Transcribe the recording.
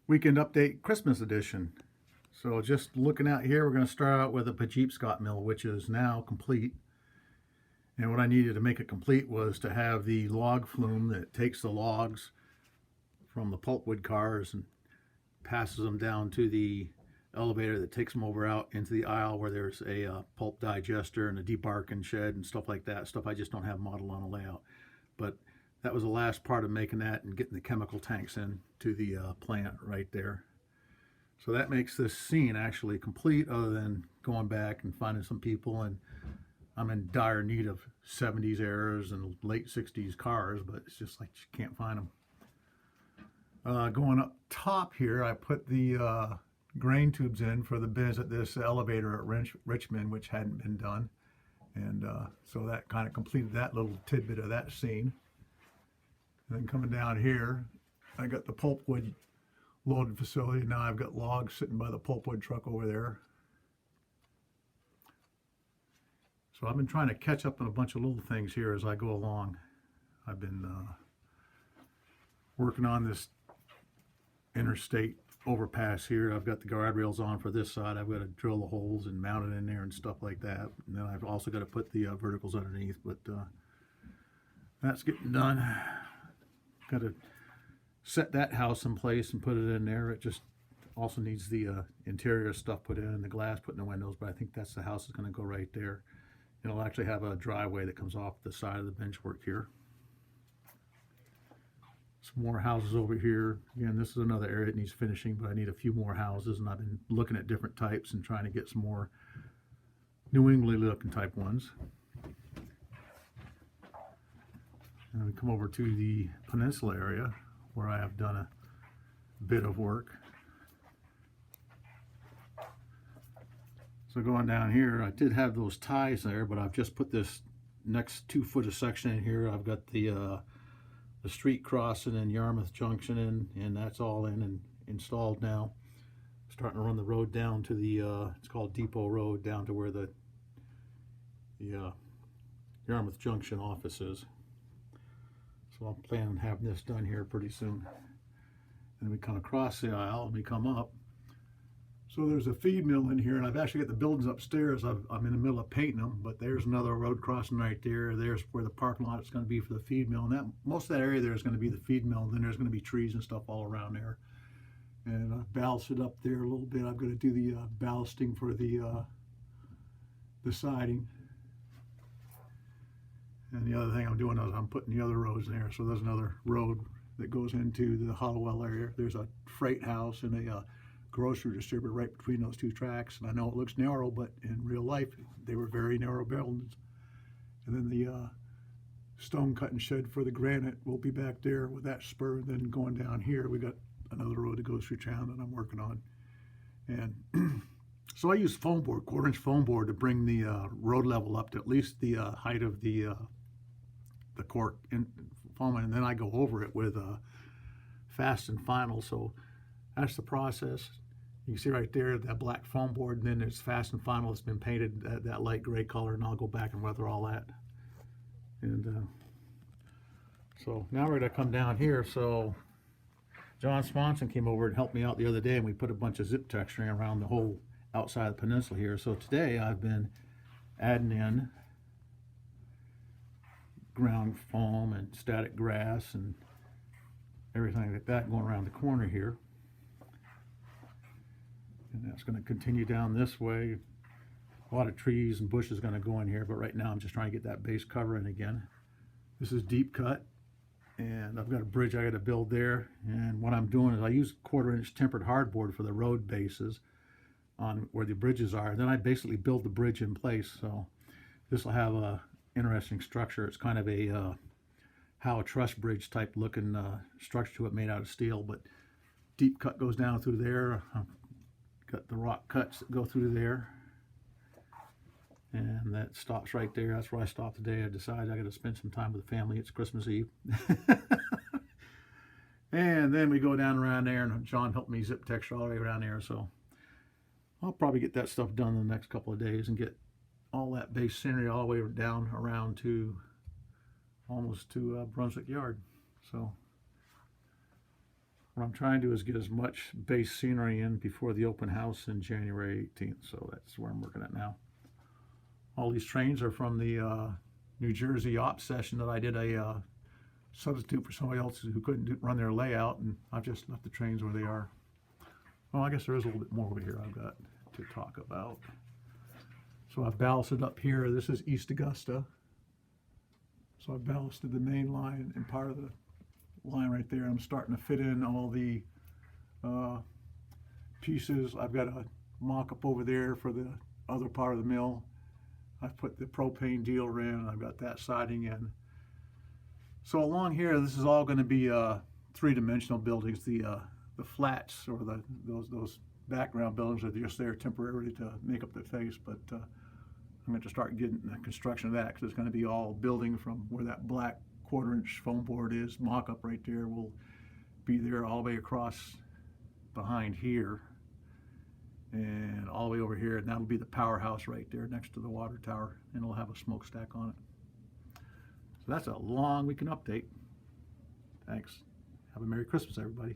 Weekend Update Christmas Edition. So just looking out here, we're going to start out with a Pajipscot mill, which is now complete. And what I needed to make it complete was to have the log flume that takes the logs from the pulpwood cars and passes them down to the elevator that takes them over out into the aisle where there's a pulp digester and a debarking shed and stuff like that. Stuff I just don't have modeled on a layout. But that was the last part of making that and getting the chemical tanks in to the plant right there. So that makes this scene actually complete, other than going back and finding some people. And I'm in dire need of 70s eras and late 60s cars, but it's just like you can't find them. Going up top here, I put the grain tubes in for the bins at this elevator at Richmond, which hadn't been done. And so that kind of completed that little tidbit of that scene. And then coming down here, I got the pulpwood loaded facility. Now I've got logs sitting by the pulpwood truck over there. So I've been trying to catch up on a bunch of little things here as I go along. I've been working on this interstate overpass here. I've got the guardrails on for this side. I've got to drill the holes and mount it in there and stuff like that. And then I've also got to put the verticals underneath, but that's getting done. Got to set that house in place and put it in there. It just also needs the interior stuff put in and the glass put in the windows, but I think that's the house is going to go right there. It'll actually have a driveway that comes off the side of the benchwork here. Some more houses over here. Again, this is another area that needs finishing, but I need a few more houses, and I've been looking at different types and trying to get some more New England looking type ones. And we come over to the peninsula area where I have done a bit of work. So going down here, I did have those ties there, but I've just put this next 2 foot of section in here. I've got the street crossing in Yarmouth Junction in, and that's all in and installed now. Starting to run the road down to the it's called Depot Road, down to where the Yarmouth Junction office is. So I'm planning on having this done here pretty soon. And we come across the aisle and we come up. So there's a feed mill in here, and I've actually got the buildings upstairs. I'm in the middle of painting them, but there's another road crossing right there. There's where the parking lot is going to be for the feed mill, and that most of that area there is going to be the feed mill. And then there's going to be trees and stuff all around there. And I've ballasted up there a little bit. I'm going to do the ballasting for the siding. And the other thing I'm doing is I'm putting the other roads there. So there's another road that goes into the Hollowell area. There's a freight house and a grocery distributor right between those two tracks. And I know it looks narrow, but in real life, they were very narrow buildings. And then the stone cutting shed for the granite will be back there with that spur. And then going down here, we got another road that goes through town that I'm working on. And so I use foam board, 1/4-inch foam board, to bring the road level up to at least the height of the cork in foam, and then I go over it with fast and final. So that's the process. You can see right there that black foam board, and then there's fast and final that's been painted that light gray color, and I'll go back and weather all that. And so now we're going to come down here. So John Swanson came over and helped me out the other day, and we put a bunch of zip texturing around the whole outside of the peninsula here. So today I've been adding in ground foam and static grass and everything like that going around the corner here. And that's going to continue down this way. A lot of trees and bushes going to go in here, but right now I'm just trying to get that base cover in again. This is deep cut, and I've got a bridge I got to build there. And what I'm doing is I use 1/4-inch tempered hardboard for the road bases on where the bridges are. And then I basically build the bridge in place. So this will have a interesting structure. It's kind of a Howe truss bridge type looking structure to it, made out of steel, but deep cut goes down through there. Got the rock cuts that go through there, and that stops right there. That's where I stopped today. I decided I got to spend some time with the family. It's Christmas Eve. And then we go down around there, and John helped me zip texture all the way around there. So I'll probably get that stuff done in the next couple of days and get all that base scenery all the way down around to almost to Brunswick Yard. So what I'm trying to do is get as much base scenery in before the open house in January 18th. So that's where I'm working at now. All these trains are from the New Jersey op session that I did a substitute for somebody else who couldn't run their layout, and I've just left the trains where they are. Well, I guess there is a little bit more over here I've got to talk about. So I've ballasted up here. This is East Augusta. So I've ballasted the main line and part of the line right there. I'm starting to fit in all the pieces. I've got a mock-up over there for the other part of the mill. I've put the propane dealer in. I've got that siding in. So along here, this is all going to be three-dimensional buildings. The flats or those background buildings are just there temporarily to make up the face. But I'm going to start getting the construction of that because it's going to be all building from where that black quarter-inch foam board is. Mock-up right there will be there all the way across behind here and all the way over here, and that'll be the powerhouse right there next to the water tower, and it'll have a smokestack on it. So that's a long weekend update. Thanks. Have a Merry Christmas, everybody.